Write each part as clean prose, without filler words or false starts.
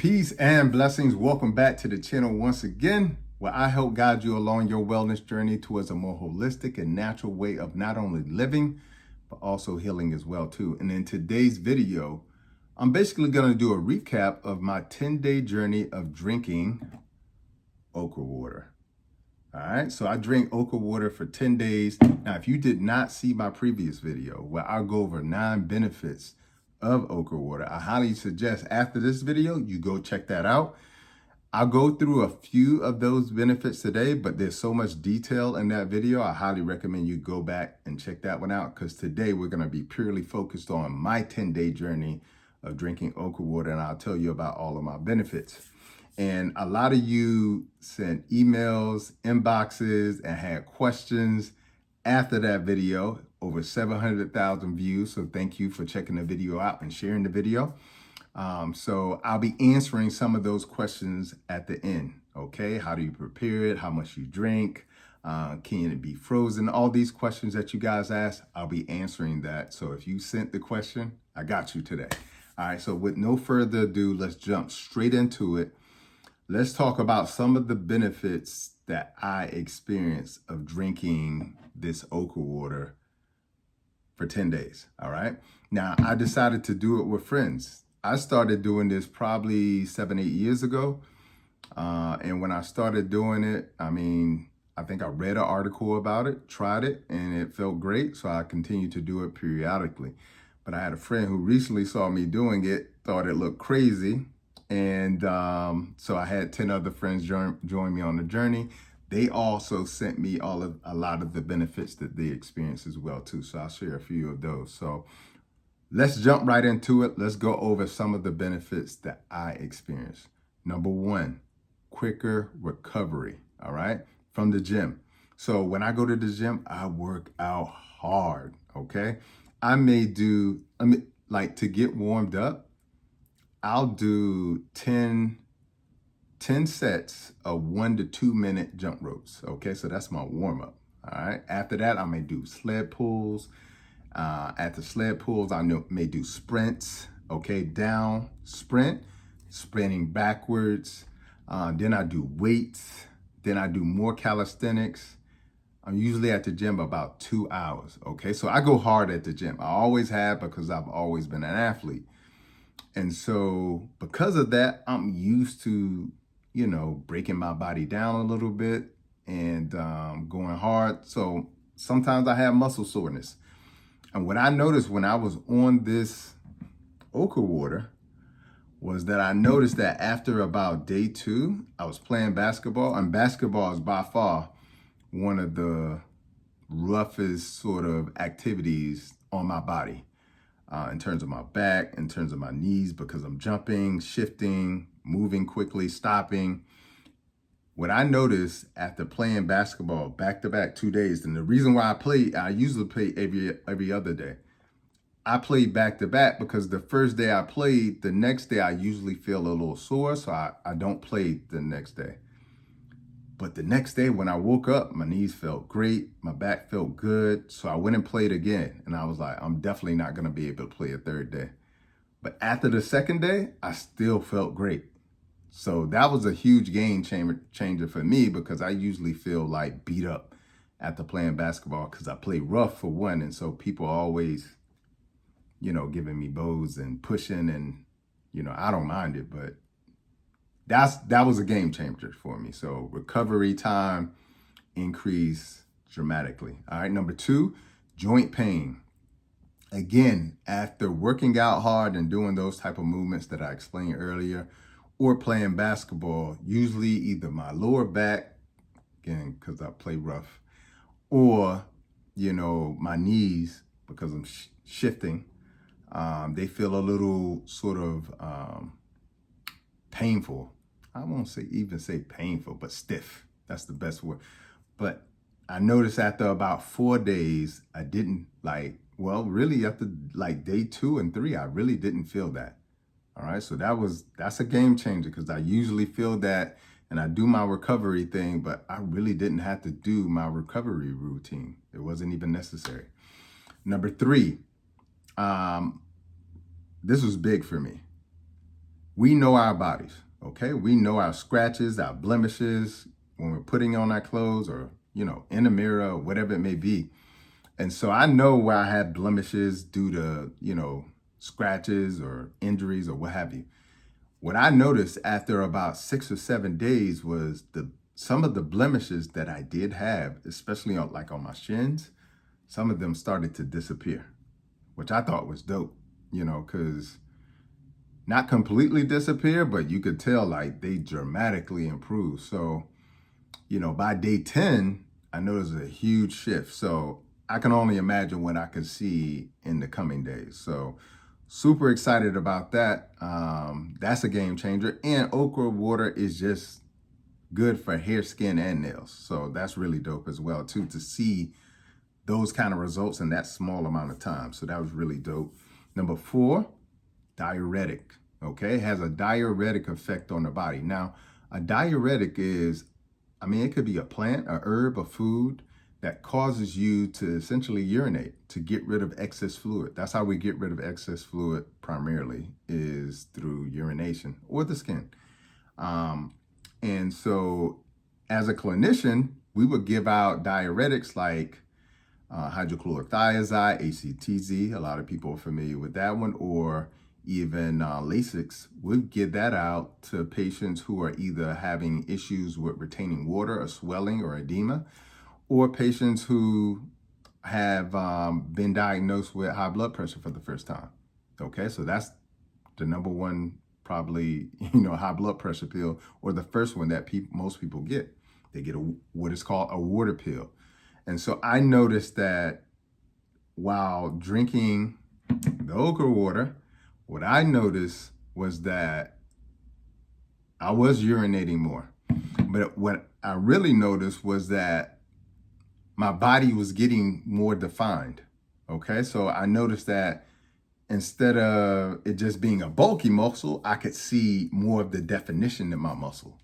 Peace and blessings. Welcome back to the channel once again, where I help guide you along your wellness journey towards a more holistic and natural way of not only living, but also healing as well too. And in today's video, I'm basically going to do a recap of my 10-day journey of drinking okra water. All right, so I drink okra water for 10 days. Now, if you did not see my previous video where I go over 9 benefits of okra water, I highly suggest after this video, you go check that out. I'll go through a few of those benefits today, but there's so much detail in that video. I highly recommend you go back and check that one out, because today we're going to be purely focused on my 10-day journey of drinking okra water, and I'll tell you about all of my benefits. And a lot of you sent emails, inboxes, and had questions after that video. Over 700,000 views. So thank you for checking the video out and sharing the video. So I'll be answering some of those questions at the end. Okay, how do you prepare it? How much you drink? Can it be frozen? All these questions that you guys asked, I'll be answering that. So if you sent the question, I got you today. All right, so with no further ado, let's jump straight into it. Let's talk about some of the benefits that I experienced of drinking this okra water for 10 days. All right. Now, I decided to do it with friends. I started doing this probably 7-8 years ago. And when I started doing it, I think I read an article about it, tried it, and it felt great. So I continued to do it periodically. But I had a friend who recently saw me doing it, thought it looked crazy. And so I had 10 other friends join me on the journey. They also sent me a lot of the benefits that they experienced as well too. So I'll share a few of those. So let's jump right into it. Let's go over some of the benefits that I experienced. Number 1, quicker recovery, all right, from the gym. So when I go to the gym, I work out hard, okay? To get warmed up, I'll do 10 sets of 1 to 2 minute jump ropes. Okay, so that's my warm up. All right. After that, I may do sled pulls. At the sled pulls, I may do sprints. Okay, down, sprint, sprinting backwards. Then I do weights. Then I do more calisthenics. I'm usually at the gym about 2 hours. Okay, so I go hard at the gym. I always have, because I've always been an athlete. And so because of that, I'm used to, breaking my body down a little bit and going hard. So sometimes I have muscle soreness. And what I noticed when I was on this okra water was that I noticed that after about day 2, I was playing basketball. And basketball is by far one of the roughest sort of activities on my body. In terms of my back, in terms of my knees, because I'm jumping, shifting, moving quickly, stopping. What I noticed after playing basketball back-to-back 2 days, and the reason why I usually play every other day. I played back-to-back because the first day I played, the next day I usually feel a little sore, so I don't play the next day. But the next day when I woke up, my knees felt great. My back felt good. So I went and played again. And I was like, I'm definitely not going to be able to play a third day. But after the second day, I still felt great. So that was a huge game changer for me, because I usually feel like beat up after playing basketball, because I play rough for one. And so people are always, giving me bows and pushing, and, I don't mind it, but that was a game changer for me. So recovery time increased dramatically. All right, number 2, joint pain. Again, after working out hard and doing those type of movements that I explained earlier, or playing basketball, usually either my lower back, again, because I play rough, or, my knees, because I'm shifting, they feel a little sort of painful. I won't say painful, but stiff. That's the best word. But I noticed after about 4 days, I didn't really after day 2 and 3, I really didn't feel that. All right. So that's a game changer, because I usually feel that and I do my recovery thing, but I really didn't have to do my recovery routine. It wasn't even necessary. Number 3, this was big for me. we know our bodies, okay? We know our scratches, our blemishes when we're putting on our clothes or, in the mirror or whatever it may be. And so I know where I had blemishes due to, scratches or injuries or what have you. What I noticed after about 6 or 7 days was some of the blemishes that I did have, especially on my shins, some of them started to disappear, which I thought was dope, because not completely disappear, but you could tell like they dramatically improved. So, by day 10, I noticed a huge shift. So I can only imagine what I could see in the coming days. So super excited about that. That's a game changer. And okra water is just good for hair, skin, and nails. So that's really dope as well too, to see those kind of results in that small amount of time. So that was really dope. Number 4, diuretic. Okay, it has a diuretic effect on the body. Now, a diuretic is, it could be a plant, a herb, a food that causes you to essentially urinate, to get rid of excess fluid. That's how we get rid of excess fluid primarily, is through urination or the skin. And so as a clinician, we would give out diuretics like hydrochlorothiazide, ACTZ. A lot of people are familiar with that one, or even Lasix. We'll give that out to patients who are either having issues with retaining water or swelling or edema, or patients who have been diagnosed with high blood pressure for the first time. Okay, so that's the number one, probably, high blood pressure pill, or the first one that most people get. They get what is called a water pill. And so I noticed that while drinking the okra water, what I noticed was that I was urinating more. But what I really noticed was that my body was getting more defined. Okay, so I noticed that instead of it just being a bulky muscle, I could see more of the definition in my muscle.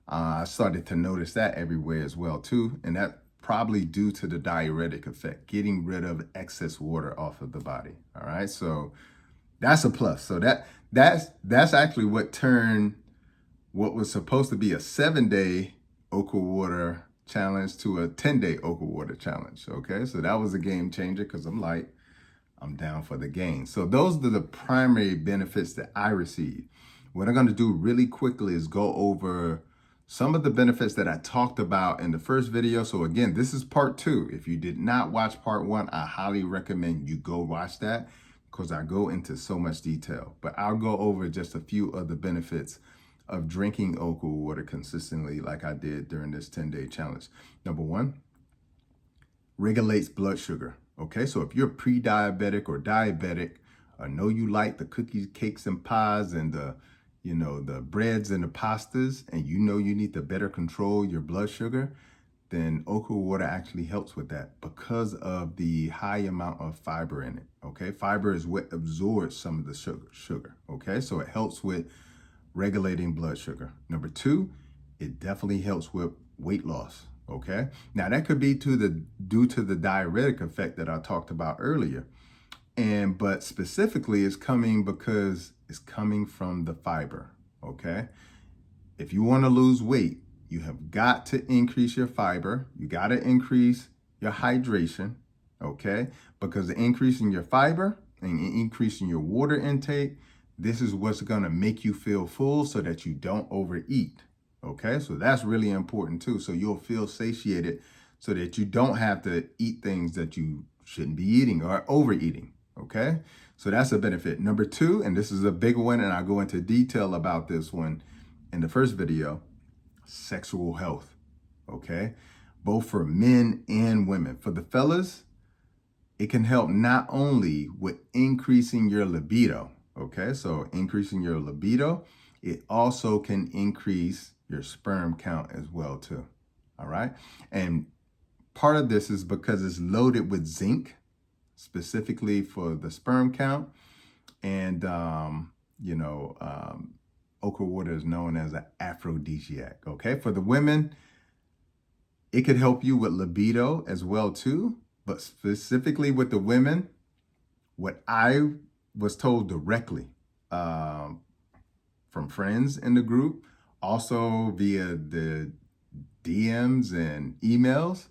I started to notice that everywhere as well too, and that probably due to the diuretic effect, getting rid of excess water off of the body. All right, so that's a plus. So that's actually what turned what was supposed to be a 7-day okra water challenge to a 10-day okra water challenge. Okay, so that was a game changer because I'm down for the game. So those are the primary benefits that I received. What I'm going to do really quickly is go over some of the benefits that I talked about in the first video. So again, this is part 2. If you did not watch part 1, I highly recommend you go watch that because I go into so much detail. But I'll go over just a few of the benefits of drinking okra water consistently like I did during this 10-day challenge. Number 1, regulates blood sugar. Okay, so if you're pre-diabetic or diabetic, I know you like the cookies, cakes, and pies and the breads and the pastas, and you need to better control your blood sugar, then okra water actually helps with that because of the high amount of fiber in it. Okay, fiber is what absorbs some of the sugar. Okay, so it helps with regulating blood sugar. Number 2, it definitely helps with weight loss. Okay, now that could be due to the diuretic effect that I talked about earlier, but specifically it's coming because it's coming from the fiber. Okay, if you want to lose weight, you have got to increase your fiber. You got to increase your hydration. Okay, because increasing your fiber and increasing your water intake, this is what's going to make you feel full so that you don't overeat. Okay, so that's really important too. So you'll feel satiated so that you don't have to eat things that you shouldn't be eating or overeating. Okay, so that's a benefit. Number 2, and this is a big one, and I'll go into detail about this one in the first video, sexual health. Okay, both for men and women. For the fellas, it can help not only with increasing your libido. Okay, so increasing your libido, it also can increase your sperm count as well too. All right, and part of this is because it's loaded with zinc, specifically for the sperm count, and okra water is known as an aphrodisiac. Okay, for the women, it could help you with libido as well too, but specifically with the women, what I was told directly from friends in the group, also via the DMs and emails.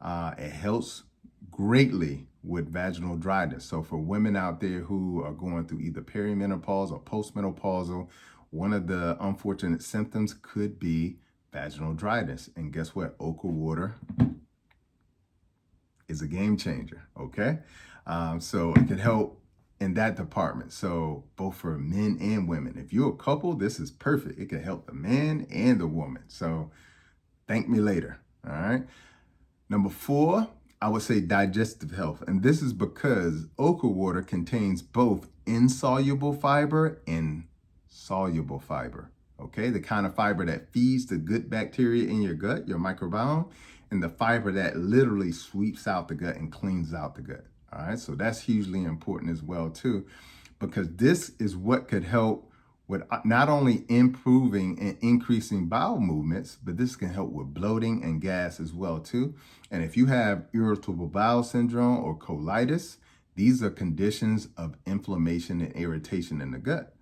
It helps greatly with vaginal dryness. So for women out there who are going through either perimenopause or postmenopausal, one of the unfortunate symptoms could be vaginal dryness. And guess what? Okra water is a game changer, okay? So it can help in that department. So both for men and women. If you're a couple, this is perfect. It can help the man and the woman. So thank me later, all right? Number 4, I would say digestive health. And this is because okra water contains both insoluble fiber and soluble fiber. Okay, the kind of fiber that feeds the good bacteria in your gut, your microbiome, and the fiber that literally sweeps out the gut and cleans out the gut. All right, so that's hugely important as well too, because this is what could help with not only improving and increasing bowel movements, but this can help with bloating and gas as well too. And if you have irritable bowel syndrome or colitis, these are conditions of inflammation and irritation in the gut.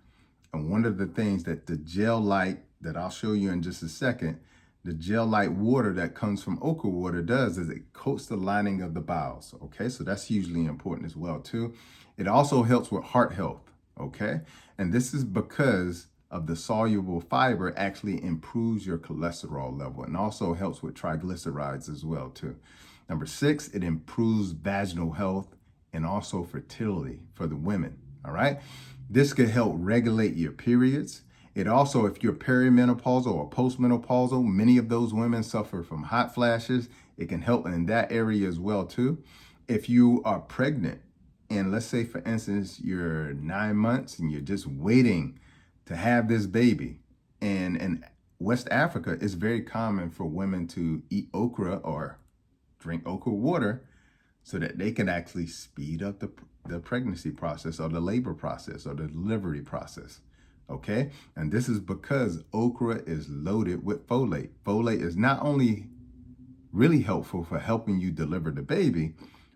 And one of the things that the gel-like, that I'll show you in just a second, the gel-like water that comes from okra water does is it coats the lining of the bowels, okay? So that's hugely important as well too. It also helps with heart health, okay? And this is because of the soluble fiber actually improves your cholesterol level and also helps with triglycerides as well too. Number 6, it improves vaginal health and also fertility for the women, all right? This could help regulate your periods. It also, if you're perimenopausal or postmenopausal, many of those women suffer from hot flashes. It can help in that area as well too. If you are pregnant, and let's say, for instance, you're 9 months and you're just waiting to have this baby. And in West Africa, it's very common for women to eat okra or drink okra water so that they can actually speed up the pregnancy process or the labor process or the delivery process, okay? And this is because okra is loaded with folate. Folate is not only really helpful for helping you deliver the baby,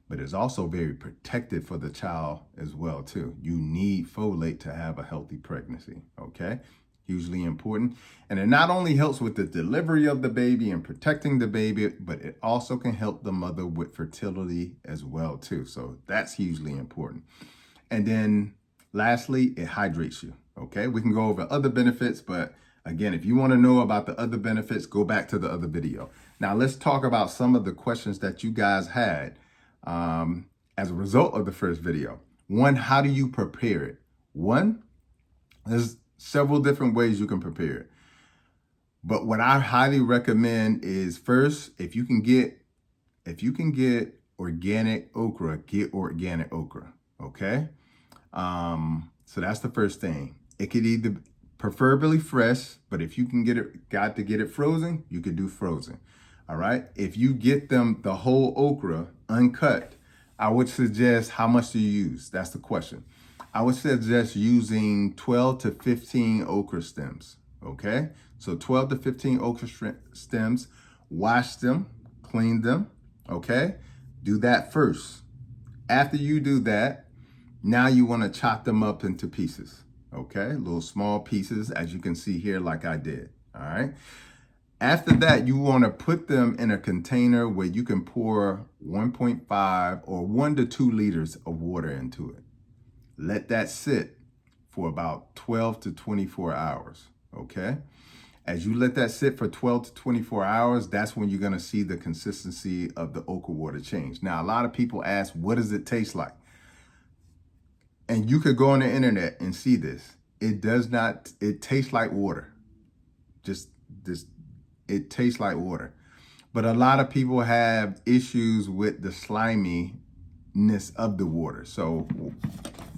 but it's also very protective for the child as well too. You need folate to have a healthy pregnancy, okay? Hugely important. And it not only helps with the delivery of the baby and protecting the baby, but it also can help the mother with fertility as well too. So that's hugely important. And then lastly, it hydrates you, okay? We can go over other benefits, but again, if you want to know about the other benefits, go back to the other video. Now let's talk about some of the questions that you guys had as a result of the first video. 1, how do you prepare it? 1, there's several different ways you can prepare it. But what I highly recommend is, first, if you can get organic okra, get organic okra, okay? So that's the first thing. It could either preferably fresh, but if you can got to get it frozen, you could do frozen. All right. If you get them the whole okra uncut, I would suggest, how much do you use? That's the question. I would suggest using 12 to 15 okra stems. Okay. So 12 to 15 okra stems, wash them, clean them. Okay. Do that first. After you do that, now you want to chop them up into pieces. Okay. Little small pieces, as you can see here, like I did. All right. After that, you want to put them in a container where you can pour 1.5 or 1 to 2 liters of water into it. Let that sit for about 12 to 24 hours, okay? As you let that sit for 12 to 24 hours, that's when you're going to see the consistency of the okra water change. Now, a lot of people ask, what does it taste like? And you could go on the internet and see this. It does not, it tastes like water. It tastes like water. But a lot of people have issues with the sliminess of the water. So we'll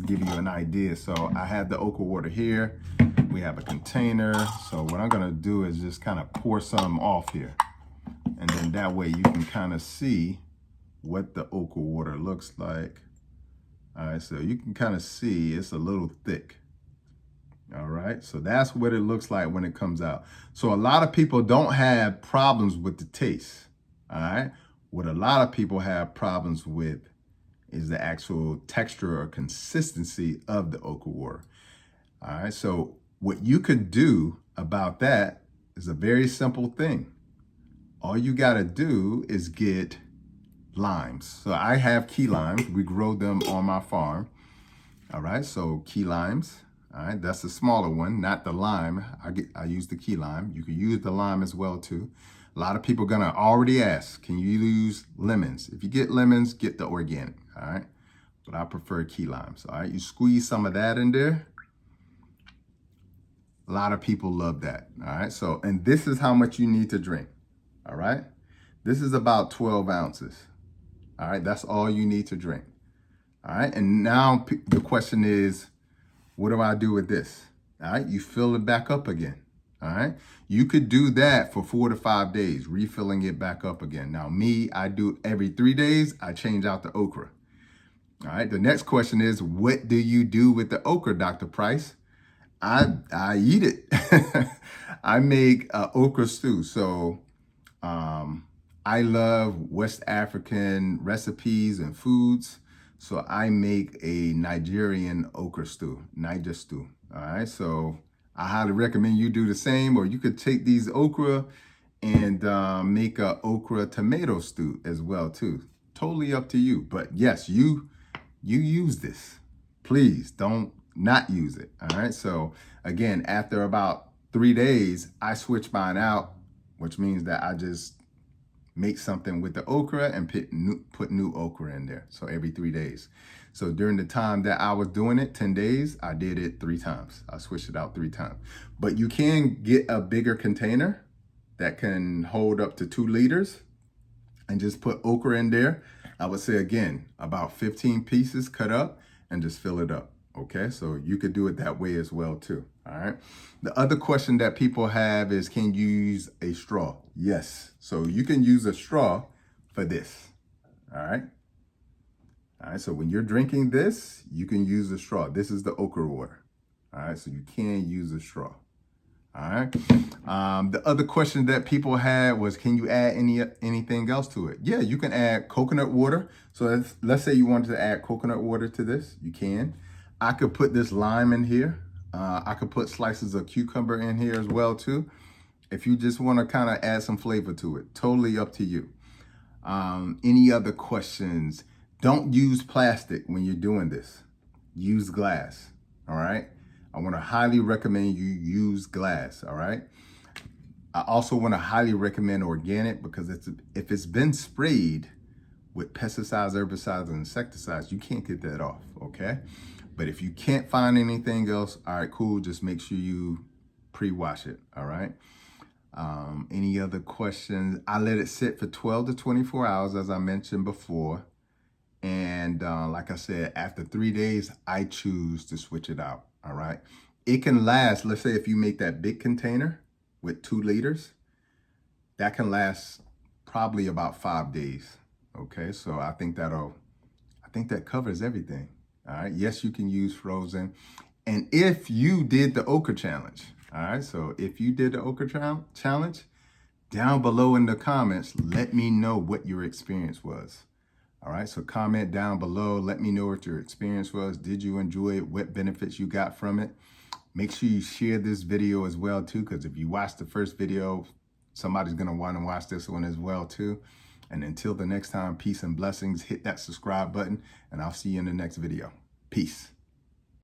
give you an idea. So I have the okra water here. We have a container. So what I'm gonna do is just kind of pour some off here. And then that way you can kind of see what the okra water looks like. All right, so you can kind of see it's a little thick. All right, so that's what it looks like when it comes out. So a lot of people don't have problems with the taste. All right, what a lot of people have problems with is the actual texture or consistency of the okra water. All right, so What you could do about that is a very simple thing. All you got to do is get limes. So I have key limes. We grow them on my farm. All right, so key limes. All right, that's the smaller one, not the lime. I use the key lime. You can use the lime as well too. A lot of people are gonna already ask, can you use lemons? If you get lemons, get the organic, all right? But I prefer key limes, all right? You squeeze some of that in there. A lot of people love that, all right? So, and this is how much you need to drink, all right? This is about 12 ounces, all right? That's all you need to drink, all right? And now the question is, what do I do with this? All right, you fill it back up again. All right, you could do that for 4 to 5 days, refilling it back up again. Now, me, I do every 3 days, I change out the okra. All right, the next question is, what do you do with the okra, Dr. Price? I eat it. I make okra stew. So I love West African recipes and foods. So I make a Nigerian okra stew, Niger stew. All right, so I highly recommend you do the same, or you could take these okra and make a okra tomato stew as well too. Totally up to you. But yes, you use this. Please don't not use it. All right. So again, after about 3 days, I switch mine out, which means that I just make something with the okra and put new okra in there. So every 3 days. So during the time that I was doing it, 10 days, I did it 3 times. I switched it out 3 times. But you can get a bigger container that can hold up to 2 liters and just put okra in there. I would say again, about 15 pieces cut up and just fill it up. Okay, so you could do it that way as well too. All right. The other question that people have is, can you use a straw? Yes. So you can use a straw for this. All right. All right. So when you're drinking this, you can use a straw. This is the okra water. All right. So you can use a straw. All right. The other question that people had was, can you add anything else to it? Yeah, you can add coconut water. So let's say you wanted to add coconut water to this. You can. I could put this lime in here. I could put slices of cucumber in here as well too. If you just want to kind of add some flavor to it, totally up to you. Any other questions? Don't use plastic when you're doing this. Use glass. All right. I want to highly recommend you use glass. All right. I also want to highly recommend organic, because if it's been sprayed with pesticides, herbicides, and insecticides, you can't get that off. Okay. But if you can't find anything else, all right, cool. Just make sure you pre-wash it. All right. Any other questions? I let it sit for 12 to 24 hours, as I mentioned before. And like I said, after 3 days, I choose to switch it out. All right. It can last, let's say if you make that big container with 2 liters, that can last probably about 5 days. Okay. So I think that covers everything. All right. Yes, you can use frozen. And if you did the okra challenge, all right. So if you did the okra challenge, down below in the comments, let me know what your experience was. All right, so comment down below. Let me know what your experience was. Did you enjoy it? What benefits you got from it? Make sure you share this video as well too, because if you watch the first video, somebody's gonna want to watch this one as well too. And until the next time, peace and blessings. Hit that subscribe button, and I'll see you in the next video. Peace.